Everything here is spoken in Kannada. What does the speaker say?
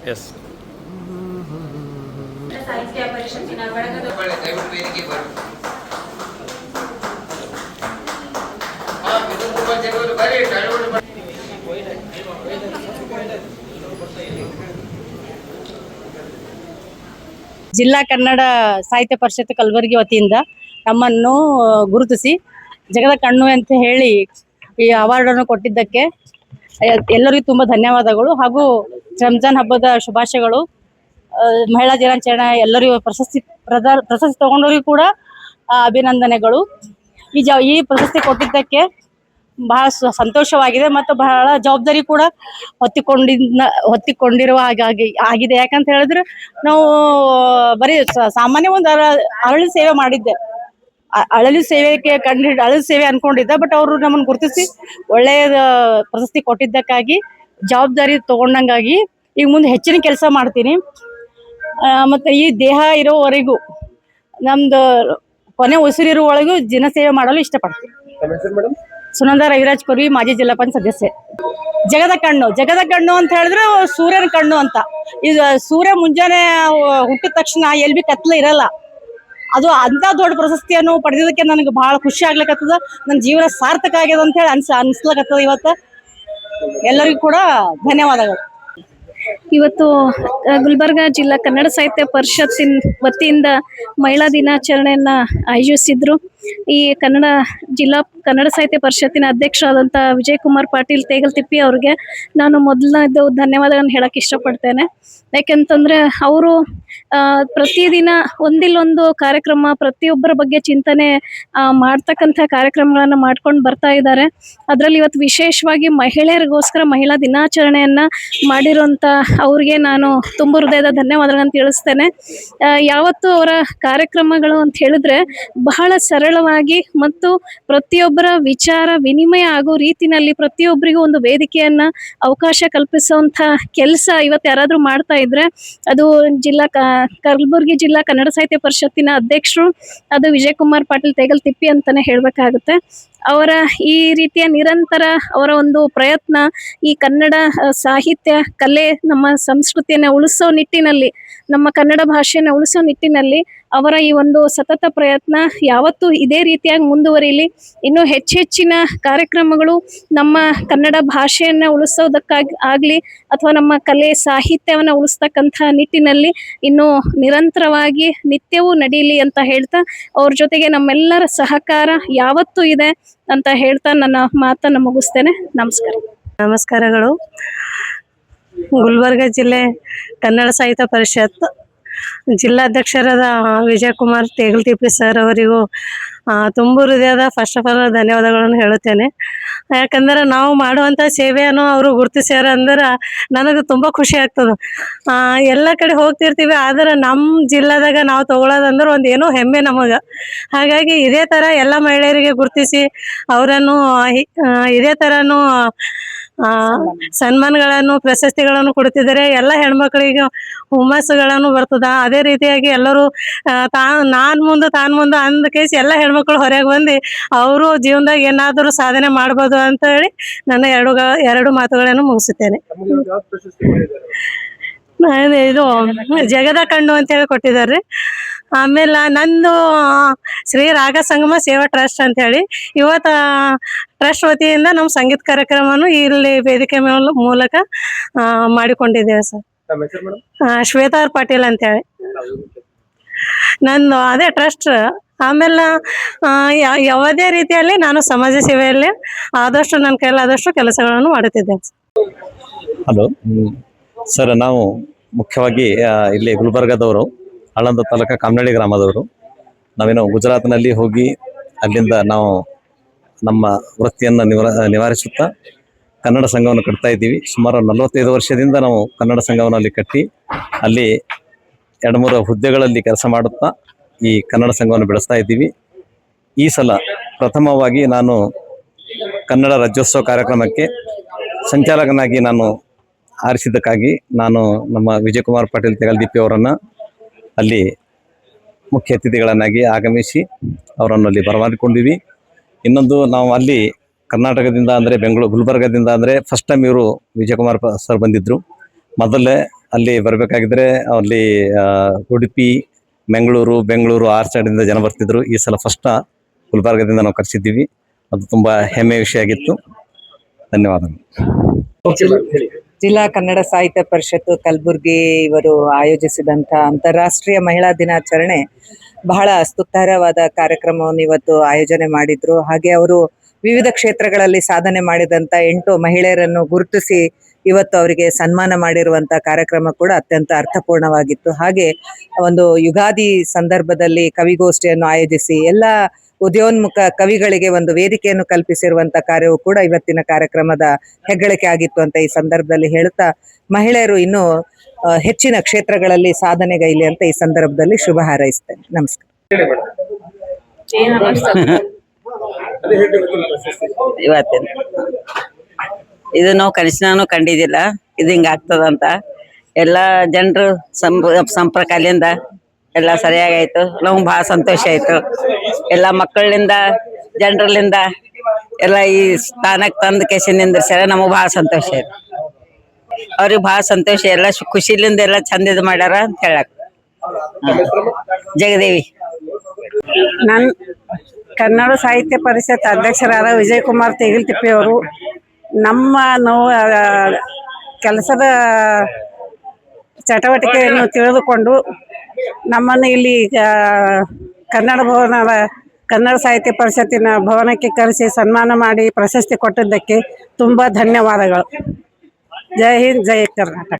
Yes. ಸಾಹಿತ್ಯ ಪರಿಷತ್ತಿನ ಬಳಗದ ವೇದಿಕೆ ಜಿಲ್ಲಾ ಕನ್ನಡ ಸಾಹಿತ್ಯ ಪರಿಷತ್ ಕಲಬುರಗಿ ವತಿಯಿಂದ ನಮ್ಮನ್ನು ಗುರುತಿಸಿ ಜಗದ ಕಣ್ಣು ಅಂತ ಹೇಳಿ ಈ ಅವಾರ್ಡನ್ನು ಕೊಟ್ಟಿದ್ದಕ್ಕೆ ಎಲ್ಲರಿಗೂ ತುಂಬ ಧನ್ಯವಾದಗಳು. ಹಾಗೂ ರಂಜಾನ್ ಹಬ್ಬದ ಶುಭಾಶಯಗಳು. ಮಹಿಳಾ ದಿನಾಚರಣೆ ಎಲ್ಲರಿಗೂ ಪ್ರಶಸ್ತಿ ತಗೊಂಡವರಿಗೂ ಕೂಡ ಅಭಿನಂದನೆಗಳು. ಈ ಪ್ರಶಸ್ತಿ ಕೊಟ್ಟಿದ್ದಕ್ಕೆ ಬಹಳ ಸಂತೋಷವಾಗಿದೆ ಮತ್ತು ಬಹಳ ಜವಾಬ್ದಾರಿ ಕೂಡ ಹೊತ್ತಿಕೊಂಡಿರುವ ಆಗಿದೆ. ಯಾಕಂತ ಹೇಳಿದ್ರೆ ನಾವು ಬರೀ ಸಾಮಾನ್ಯ ಒಂದು ಅರಳಿ ಸೇವೆ ಮಾಡಿದ್ದೆ, ಅಳಲು ಸೇವೆಗೆ ಅಳಲು ಸೇವೆ ಅನ್ಕೊಂಡಿದ್ದೆ. ಬಟ್ ಅವರು ನಮ್ಮನ್ನು ಗುರುತಿಸಿ ಒಳ್ಳೆಯ ಪ್ರಶಸ್ತಿ ಕೊಟ್ಟಿದ್ದಕ್ಕಾಗಿ ಜವಾಬ್ದಾರಿ ತಗೊಂಡಂಗಾಗಿ ಈಗ ಮುಂದೆ ಹೆಚ್ಚಿನ ಕೆಲಸ ಮಾಡ್ತೀನಿ. ಮತ್ತೆ ಈ ದೇಹ ಇರೋವರೆಗೂ ನಮ್ದು ಕೊನೆ ಉಸಿರಿರುವವರೆಗೂ ಜನಸೇವೆ ಮಾಡಲು ಇಷ್ಟಪಡ್ತೀನಿ. ಸುನಂದ ರವಿರಾಜ್ ಪುರಿ, ಮಾಜಿ ಜಿಲ್ಲಾ ಪಂಚಾಯತ್ ಸದಸ್ಯೆ. ಜಗದ ಕಣ್ಣು ಅಂತ ಹೇಳಿದ್ರೆ ಸೂರ್ಯನ ಕಣ್ಣು ಅಂತ. ಈಗ ಸೂರ್ಯ ಮುಂಜಾನೆ ಹುಟ್ಟಿದ ತಕ್ಷಣ ಎಲ್ಲಿ ಕತ್ಲ ಇರಲ್ಲ. ಅದು ಅಂತ ದೊಡ್ಡ ಪ್ರಶಸ್ತಿಯನ್ನು ಪಡೆದಿದ್ದಕ್ಕೆ ನನಗೆ ಬಹಳ ಖುಷಿ ಆಗ್ಲಿಕ್ಕತ್ತದ. ನನ್ನ ಜೀವನ ಸಾರ್ಥಕ ಆಗ್ಯದ ಅಂತ ಹೇಳಿ ಅನ್ಸ್ಲಕತ್ತದ. ಇವತ್ತು ಎಲ್ಲರಿಗೂ ಕೂಡ ಧನ್ಯವಾದಗಳು. ಇವತ್ತು ಗುಲ್ಬರ್ಗ ಜಿಲ್ಲಾ ಕನ್ನಡ ಸಾಹಿತ್ಯ ಪರಿಷತ್ತಿನ ವತಿಯಿಂದ ಮಹಿಳಾ ದಿನಾಚರಣೆಯನ್ನ ಆಯೋಜಿಸಿದ್ರು. ಈ ಜಿಲ್ಲಾ ಕನ್ನಡ ಸಾಹಿತ್ಯ ಪರಿಷತ್ತಿನ ಅಧ್ಯಕ್ಷರಾದಂಥ ವಿಜಯಕುಮಾರ್ ಪಾಟೀಲ್ ತೇಗಲ್ತಿಪ್ಪಿ ಅವ್ರಿಗೆ ನಾನು ಮೊದಲನೇದು ಧನ್ಯವಾದಗಳನ್ನು ಹೇಳಕ್ಕೆ ಇಷ್ಟಪಡ್ತೇನೆ. ಯಾಕೆಂತಂದ್ರೆ ಅವರು ಪ್ರತಿದಿನ ಒಂದಿಲ್ಲೊಂದು ಕಾರ್ಯಕ್ರಮ, ಪ್ರತಿಯೊಬ್ಬರ ಬಗ್ಗೆ ಚಿಂತನೆ ಮಾಡ್ತಕ್ಕಂಥ ಕಾರ್ಯಕ್ರಮಗಳನ್ನ ಮಾಡ್ಕೊಂಡು ಬರ್ತಾ ಇದ್ದಾರೆ. ಅದರಲ್ಲಿ ಇವತ್ತು ವಿಶೇಷವಾಗಿ ಮಹಿಳೆಯರಿಗೋಸ್ಕರ ಮಹಿಳಾ ದಿನಾಚರಣೆಯನ್ನ ಮಾಡಿರುವಂತ ಅವ್ರಿಗೆ ನಾನು ತುಂಬ ಹೃದಯದ ಧನ್ಯವಾದಗಳನ್ನು ತಿಳಿಸ್ತೇನೆ. ಯಾವತ್ತು ಅವರ ಕಾರ್ಯಕ್ರಮಗಳು ಅಂತ ಹೇಳಿದ್ರೆ ಬಹಳ ಸರಳವಾಗಿ ಮತ್ತು ಪ್ರತಿಯೊಬ್ಬರ ವಿಚಾರ ವಿನಿಮಯ ಆಗೋ ರೀತಿನಲ್ಲಿ ಪ್ರತಿಯೊಬ್ಬರಿಗೂ ಒಂದು ವೇದಿಕೆಯನ್ನ ಅವಕಾಶ ಕಲ್ಪಿಸುವಂತ ಕೆಲಸ ಇವತ್ತು ಯಾರಾದ್ರೂ ಮಾಡ್ತಾ ಇದ್ರೆ ಅದು ಕಲಬುರಗಿ ಜಿಲ್ಲಾ ಕನ್ನಡ ಸಾಹಿತ್ಯ ಪರಿಷತ್ತಿನ ಅಧ್ಯಕ್ಷರು ಅದು ವಿಜಯಕುಮಾರ್ ಪಾಟೀಲ್ ತೇಗಲ್ತಿಪ್ಪಿ ಅಂತಾನೆ ಹೇಳ್ಬೇಕಾಗುತ್ತೆ. ಅವರ ಈ ರೀತಿಯ ನಿರಂತರ ಅವರ ಒಂದು ಪ್ರಯತ್ನ ಈ ಕನ್ನಡ ಸಾಹಿತ್ಯ ಕಲೆ ನಮ್ಮ ಸಂಸ್ಕೃತಿಯನ್ನು ಉಳಿಸೋ ನಿಟ್ಟಿನಲ್ಲಿ, ನಮ್ಮ ಕನ್ನಡ ಭಾಷೆಯನ್ನು ಉಳಿಸೋ ನಿಟ್ಟಿನಲ್ಲಿ ಅವರ ಈ ಒಂದು ಸತತ ಪ್ರಯತ್ನ ಯಾವತ್ತೂ ಇದೇ ರೀತಿಯಾಗಿ ಮುಂದುವರಿಲಿ. ಇನ್ನೂ ಹೆಚ್ಚೆಚ್ಚಿನ ಕಾರ್ಯಕ್ರಮಗಳು ನಮ್ಮ ಕನ್ನಡ ಭಾಷೆಯನ್ನು ಉಳಿಸೋದಕ್ಕಾಗ್ಲಿ ಅಥವಾ ನಮ್ಮ ಕಲೆ ಸಾಹಿತ್ಯವನ್ನು ಉಳಿಸ್ತಕ್ಕಂಥ ನಿಟ್ಟಿನಲ್ಲಿ ಇನ್ನೂ ನಿರಂತರವಾಗಿ ನಿತ್ಯವೂ ನಡೀಲಿ ಅಂತ ಹೇಳ್ತಾ ಅವ್ರ ಜೊತೆಗೆ ನಮ್ಮೆಲ್ಲರ ಸಹಕಾರ ಯಾವತ್ತೂ ಇದೆ ಅಂತ ಹೇಳ್ತಾ ನನ್ನ ಮಾತನ್ನು ಮುಗಿಸ್ತೇನೆ. ನಮಸ್ಕಾರಗಳು. ಗುಲ್ಬರ್ಗ ಜಿಲ್ಲೆ ಕನ್ನಡ ಸಾಹಿತ್ಯ ಪರಿಷತ್ ಜಿಲ್ಲಾಧ್ಯಕ್ಷರಾದ ವಿಜಯಕುಮಾರ್ ತೇಗಲ್ತಿಪ್ಪಿ ಸರ್ ಅವರಿಗೂ ತುಂಬ ಹೃದಯದ ಫಸ್ಟ್ ಆಫ್ ಆಲ್ ಧನ್ಯವಾದಗಳನ್ನು ಹೇಳುತ್ತೇನೆ. ಯಾಕಂದ್ರೆ ನಾವು ಮಾಡುವಂಥ ಸೇವೆಯನ್ನು ಅವರು ಗುರುತಿಸ್ಯಾರ ಅಂದ್ರೆ ನನಗೆ ತುಂಬ ಖುಷಿ ಆಗ್ತದೆ. ಎಲ್ಲ ಕಡೆ ಹೋಗ್ತಿರ್ತೀವಿ, ಆದರೆ ನಮ್ಮ ಜಿಲ್ಲಾದಾಗ ನಾವು ತೊಗೊಳೋದಂದ್ರೆ ಒಂದು ಏನೋ ಹೆಮ್ಮೆ ನಮಗೆ. ಹಾಗಾಗಿ ಇದೇ ಥರ ಎಲ್ಲ ಮಹಿಳೆಯರಿಗೆ ಗುರುತಿಸಿ ಅವರನ್ನು ಇದೇ ಥರನೂ ಸನ್ಮಾನಗಳನ್ನು ಪ್ರಶಸ್ತಿಗಳನ್ನು ಕೊಡ್ತಿದ್ದಾರೆ. ಎಲ್ಲ ಹೆಣ್ಮಕ್ಳಿಗೆ ಹುಮ್ಮಸ್ಸುಗಳನ್ನು ಬರ್ತದ. ಅದೇ ರೀತಿಯಾಗಿ ಎಲ್ಲರೂ ತಾನು ಮುಂದೆ ಅಂದ ಕೇಸಿ ಎಲ್ಲ ಹೆಣ್ಮಕ್ಳು ಹೊರಗೆ ಬಂದು ಅವರು ಜೀವನದಾಗ ಏನಾದರೂ ಸಾಧನೆ ಮಾಡ್ಬೋದು ಅಂತ ಹೇಳಿ ನನ್ನ ಎರಡು ಮಾತುಗಳನ್ನು ಮುಗಿಸುತ್ತೇನೆ. ಇದು ಜಗದ ಕಣ್ಣು ಅಂತ ಹೇಳಿ ಕೊಟ್ಟಿದ್ದಾರೆ. ಆಮೇಲೆ ನಂದು ಶ್ರೀ ರಾಗ ಸಂಗಮ ಸೇವಾ ಟ್ರಸ್ಟ್ ಅಂತ ಹೇಳಿ ಇವತ್ತು ಟ್ರಸ್ಟ್ ವತಿಯಿಂದ ನಮ್ಮ ಸಂಗೀತ ಕಾರ್ಯಕ್ರಮವನ್ನು ಇಲ್ಲಿ ವೇದಿಕೆ ಮೂಲಕ ಮಾಡಿಕೊಂಡಿದ್ದೇವೆ ಸರ್. ಶ್ವೇತಾ ಪಾಟೀಲ್ ಅಂತ ಹೇಳಿ ನಂದು ಅದೇ ಟ್ರಸ್ಟ್. ಆಮೇಲೆ ಯಾವುದೇ ರೀತಿಯಲ್ಲಿ ನಾನು ಸಮಾಜ ಸೇವೆಯಲ್ಲಿ ಆದಷ್ಟು ನನ್ನ ಕೈಲಾದಷ್ಟು ಕೆಲಸಗಳನ್ನು ಮಾಡುತ್ತಿದ್ದೇನೆ. ಹಲೋ ಸರ್, ನಾವು ಮುಖ್ಯವಾಗಿ ಇಲ್ಲಿ ಗುಲ್ಬರ್ಗದವರು, ಆಳಂದ ತಾಲೂಕು ಕಾಮನಹಳ್ಳಿ ಗ್ರಾಮದವರು. ನಾವೇನು ಗುಜರಾತ್ನಲ್ಲಿ ಹೋಗಿ ಅಲ್ಲಿಂದ ನಾವು ನಮ್ಮ ವೃತ್ತಿಯನ್ನು ನಿವಾರಿಸುತ್ತಾ ಕನ್ನಡ ಸಂಘವನ್ನು ಕಟ್ತಾ ಇದ್ದೀವಿ. ಸುಮಾರು 45 ವರ್ಷದಿಂದ ನಾವು ಕನ್ನಡ ಸಂಘವನ್ನು ಅಲ್ಲಿ ಕಟ್ಟಿ ಅಲ್ಲಿ 2-3 ಹುದ್ದೆಗಳಲ್ಲಿ ಕೆಲಸ ಮಾಡುತ್ತಾ ಈ ಕನ್ನಡ ಸಂಘವನ್ನು ಬೆಳೆಸ್ತಾ ಇದ್ದೀವಿ. ಈ ಸಲ ಪ್ರಥಮವಾಗಿ ನಾನು ಕನ್ನಡ ರಾಜ್ಯೋತ್ಸವ ಕಾರ್ಯಕ್ರಮಕ್ಕೆ ಸಂಚಾಲಕನಾಗಿ ನಾನು ಆರಿಸಿದ್ದಕ್ಕಾಗಿ ನಾನು ನಮ್ಮ ವಿಜಯಕುಮಾರ್ ಪಾಟೀಲ್ ತೆಗಲ್ದಿಪ್ಪಿ ಅವರನ್ನು ಅಲ್ಲಿ ಮುಖ್ಯ ಅತಿಥಿಗಳನ್ನಾಗಿ ಆಗಮಿಸಿ ಅವರನ್ನು ಅಲ್ಲಿ ಬರಮಾಡಿಕೊಂಡಿವಿ. ಇನ್ನೊಂದು, ನಾವು ಅಲ್ಲಿ ಕರ್ನಾಟಕದಿಂದ ಅಂದರೆ ಗುಲ್ಬರ್ಗದಿಂದ ಅಂದರೆ ಫಸ್ಟ್ ಟೈಮ್ ಇವರು ವಿಜಯಕುಮಾರ್ ಸರ್ ಬಂದಿದ್ದರು. ಮೊದಲೇ ಅಲ್ಲಿ ಬರಬೇಕಾಗಿದ್ದರೆ ಅಲ್ಲಿ ಉಡುಪಿ, ಬೆಂಗಳೂರು ಆರ್ ಸೈಡಿಂದ ಜನ ಬರ್ತಿದ್ರು. ಈ ಸಲ ಫಸ್ಟ್ ಗುಲ್ಬರ್ಗದಿಂದ ನಾವು ಕರೆಸಿದ್ದೀವಿ. ಅದು ತುಂಬ ಹೆಮ್ಮೆಯ ವಿಷಯ ಆಗಿತ್ತು. ಧನ್ಯವಾದಗಳು. ಜಿಲ್ಲಾ ಕನ್ನಡ ಸಾಹಿತ್ಯ ಪರಿಷತ್ತು ಕಲಬುರಗಿ ಇವರು ಆಯೋಜಿಸಿದಂಥ ಅಂತಾರಾಷ್ಟ್ರೀಯ ಮಹಿಳಾ ದಿನಾಚರಣೆ ಬಹಳ ಸ್ತುತ್ಯರವಾದ ಕಾರ್ಯಕ್ರಮವನ್ನು ಇವತ್ತು ಆಯೋಜನೆ ಮಾಡಿದ್ರು. ಹಾಗೆ ಅವರು ವಿವಿಧ ಕ್ಷೇತ್ರಗಳಲ್ಲಿ ಸಾಧನೆ ಮಾಡಿದಂಥ 8 ಮಹಿಳೆಯರನ್ನು ಗುರುತಿಸಿ ಇವತ್ತು ಅವರಿಗೆ ಸನ್ಮಾನ ಮಾಡಿರುವಂಥ ಕಾರ್ಯಕ್ರಮ ಕೂಡ ಅತ್ಯಂತ ಅರ್ಥಪೂರ್ಣವಾಗಿತ್ತು. ಹಾಗೆ ಒಂದು ಯುಗಾದಿ ಸಂದರ್ಭದಲ್ಲಿ ಕವಿಗೋಷ್ಠಿಯನ್ನು ಆಯೋಜಿಸಿ ಎಲ್ಲ ಉದಯೋನ್ಮುಖ ಕವಿಗಳಿಗೆ ಒಂದು ವೇದಿಕೆಯನ್ನು ಕಲ್ಪಿಸಿರುವಂತ ಕಾರ್ಯವು ಕೂಡ ಇವತ್ತಿನ ಕಾರ್ಯಕ್ರಮದ ಹೆಗ್ಗಳಿಕೆ ಆಗಿತ್ತು ಅಂತ ಈ ಸಂದರ್ಭದಲ್ಲಿ ಹೇಳುತ್ತಾ, ಮಹಿಳೆಯರು ಇನ್ನೂ ಹೆಚ್ಚಿನ ಕ್ಷೇತ್ರಗಳಲ್ಲಿ ಸಾಧನೆಗೈಲಿ ಅಂತ ಈ ಸಂದರ್ಭದಲ್ಲಿ ಶುಭ ಹಾರೈಸ್ತೇನೆ. ನಮಸ್ಕಾರ. ಇವತ್ತಿನ ಇದು ನಾವು ಕನಸಿನಾನು ಕಂಡಿದ್ದಿಲ್ಲ, ಇದು ಹಿಂಗ ಆಗ್ತದಂತ. ಎಲ್ಲ ಜನರು ಸಂಪರ್ಕಲಿಂದ ಎಲ್ಲ ಸರಿಯಾಗಾಯ್ತು. ನಮ್ಗೆ ಭಾಳ ಸಂತೋಷ ಆಯ್ತು. ಎಲ್ಲ ಮಕ್ಕಳಿಂದ ಜನರಲ್ಲಿಂದ ಎಲ್ಲ ಈ ಸ್ಥಾನಕ್ಕೆ ತಂದ ಕೇಸಿ ನಿಂದ್ರಿಸ್ಯಾರ. ನಮಗೆ ಭಾಳ ಸಂತೋಷ ಆಯ್ತು. ಅವ್ರಿಗೆ ಭಾಳ ಸಂತೋಷ. ಎಲ್ಲ ಖುಷಿಲಿಂದ ಎಲ್ಲ ಚಂದ ಇದು ಮಾಡ್ಯಾರ ಅಂತ ಹೇಳಕ್. ಜಗದೇವಿ. ನನ್ನ ಕನ್ನಡ ಸಾಹಿತ್ಯ ಪರಿಷತ್ ಅಧ್ಯಕ್ಷರಾದ ವಿಜಯಕುಮಾರ್ ತೆಗಲ್ತಿಪ್ಪಿ ಅವರು ನಾವು ಕೆಲಸದ ಚಟುವಟಿಕೆಯನ್ನು ತಿಳಿದುಕೊಂಡು ನಮ್ಮನ್ನು ಇಲ್ಲಿ ಕನ್ನಡ ಸಾಹಿತ್ಯ ಪರಿಷತ್ತಿನ ಭವನಕ್ಕೆ ಕರೆಸಿ ಸನ್ಮಾನ ಮಾಡಿ ಪ್ರಶಸ್ತಿ ಕೊಟ್ಟಿದ್ದಕ್ಕೆ ತುಂಬ ಧನ್ಯವಾದಗಳು. ಜೈ ಹಿಂದ್, ಜೈ ಕರ್ನಾಟಕ.